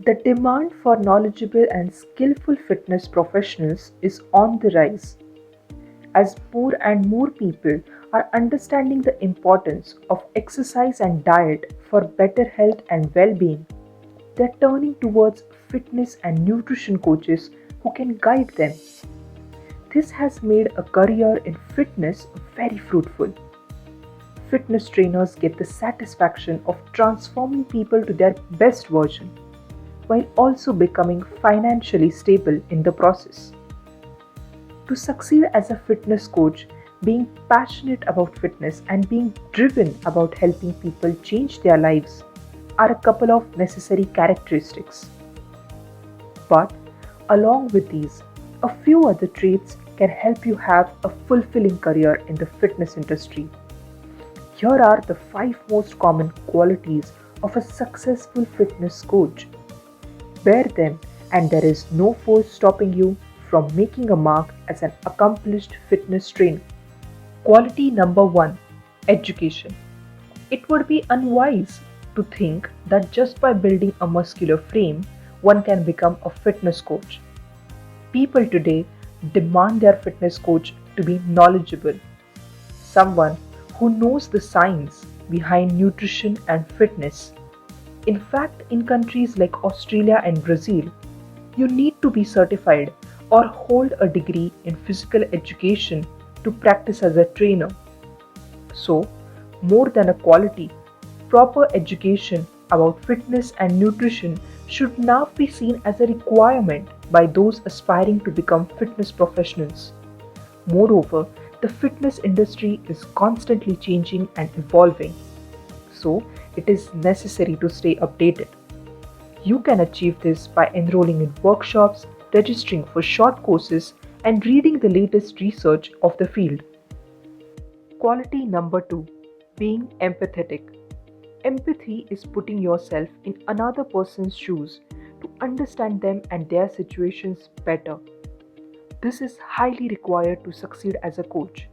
The demand for knowledgeable and skillful fitness professionals is on the rise as more and more people are understanding the importance of exercise and diet for better health and well being. They're turning towards fitness and nutrition coaches who can guide them. This has made a career in fitness very fruitful. Fitness trainers get the satisfaction of transforming people to their best version while also becoming financially stable in the process. To succeed as a fitness coach, being passionate about fitness and being driven about helping people change their lives are a couple of necessary characteristics. But along with these, a few other traits can help you have a fulfilling career in the fitness industry. Here are the 5 most common qualities of a successful fitness coach. Bear them, and there is no force stopping you from making a mark as an accomplished fitness trainer. Quality number 1: Education. It would be unwise to think that just by building a muscular frame, one can become a fitness coach. People today demand their fitness coach to be knowledgeable, someone who knows the science behind nutrition and fitness. In fact, in countries like Australia and Brazil, you need to be certified or hold a degree in physical education to practice as a trainer. So, more than a quality, proper education about fitness and nutrition should now be seen as a requirement by those aspiring to become fitness professionals. Moreover, the fitness industry is constantly changing and evolving, so it is necessary to stay updated. You can achieve this by enrolling in workshops, registering for short courses, and reading the latest research of the field. Quality number 2: Being empathetic. Empathy is putting yourself in another person's shoes to understand them and their situations better. This is highly required to succeed as a coach.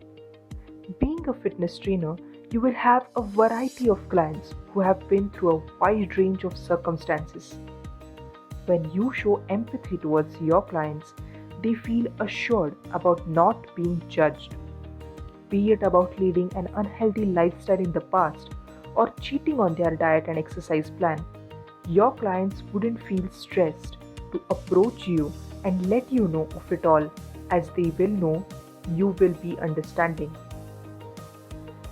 Being a fitness trainer, you will have a variety of clients who have been through a wide range of circumstances. When you show empathy towards your clients, they feel assured about not being judged. Be it about leading an unhealthy lifestyle in the past or cheating on their diet and exercise plan, your clients wouldn't feel stressed to approach you and let you know of it all, as they will know you will be understanding.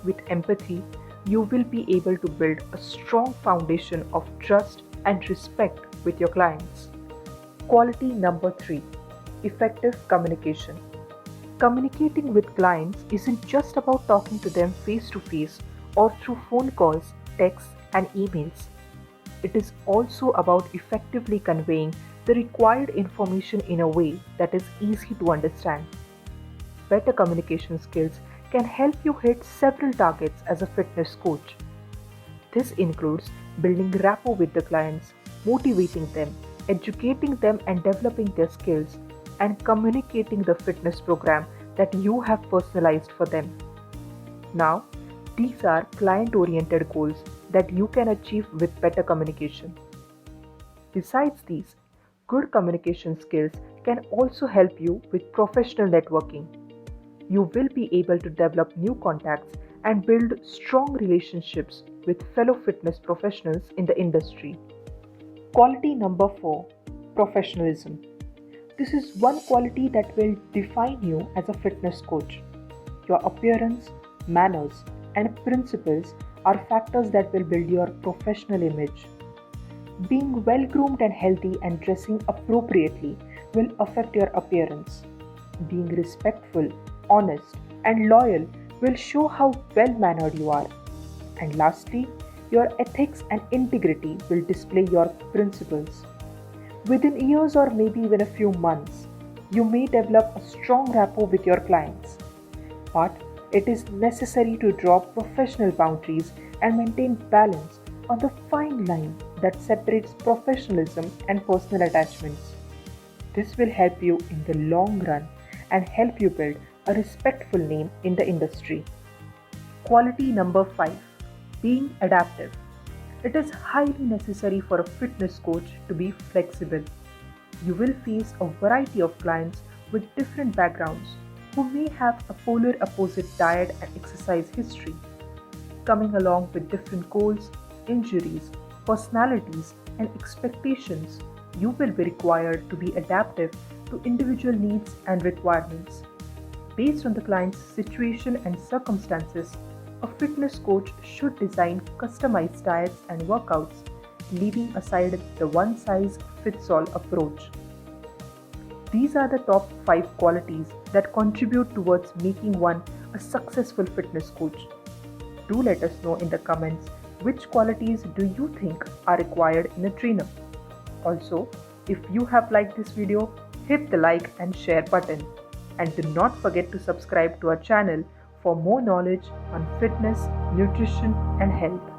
With empathy, you will be able to build a strong foundation of trust and respect with your clients. Quality number 3: Effective communication. Communicating with clients isn't just about talking to them face to face or through phone calls, texts, and emails. It is also about effectively conveying the required information in a way that is easy to understand. Better communication skills can help you hit several targets as a fitness coach. This includes building rapport with the clients, motivating them, educating them and developing their skills, and communicating the fitness program that you have personalized for them. Now, these are client oriented goals that you can achieve with better communication. Besides these, good communication skills can also help you with professional networking. You will be able to develop new contacts and build strong relationships with fellow fitness professionals in the industry. Quality number 4: Professionalism. This is one quality that will define you as a fitness coach. Your appearance, manners, and principles are factors that will build your professional image. Being well groomed and healthy and dressing appropriately will affect your appearance. Being respectful, honest, and loyal will show how well mannered you are. And lastly, your ethics and integrity will display your principles. Within years or maybe even a few months, you may develop a strong rapport with your clients. But it is necessary to draw professional boundaries and maintain balance on the fine line that separates professionalism and personal attachments. This will help you in the long run and help you build a respectful name in the industry. Quality number 5: Being adaptive. It is highly necessary for a fitness coach to be flexible. You will face a variety of clients with different backgrounds who may have a polar opposite diet and exercise history, coming along with different goals, injuries, personalities, and expectations. You will be required to be adaptive to individual needs and requirements. Based on the client's situation and circumstances, a fitness coach should design customized diets and workouts, leaving aside the one size fits all approach. These are the top 5 qualities that contribute towards making one a successful fitness coach. Do let us know in the comments which qualities do you think are required in a trainer. Also, if you have liked this video, hit the like and share button. And do not forget to subscribe to our channel for more knowledge on fitness, nutrition and health.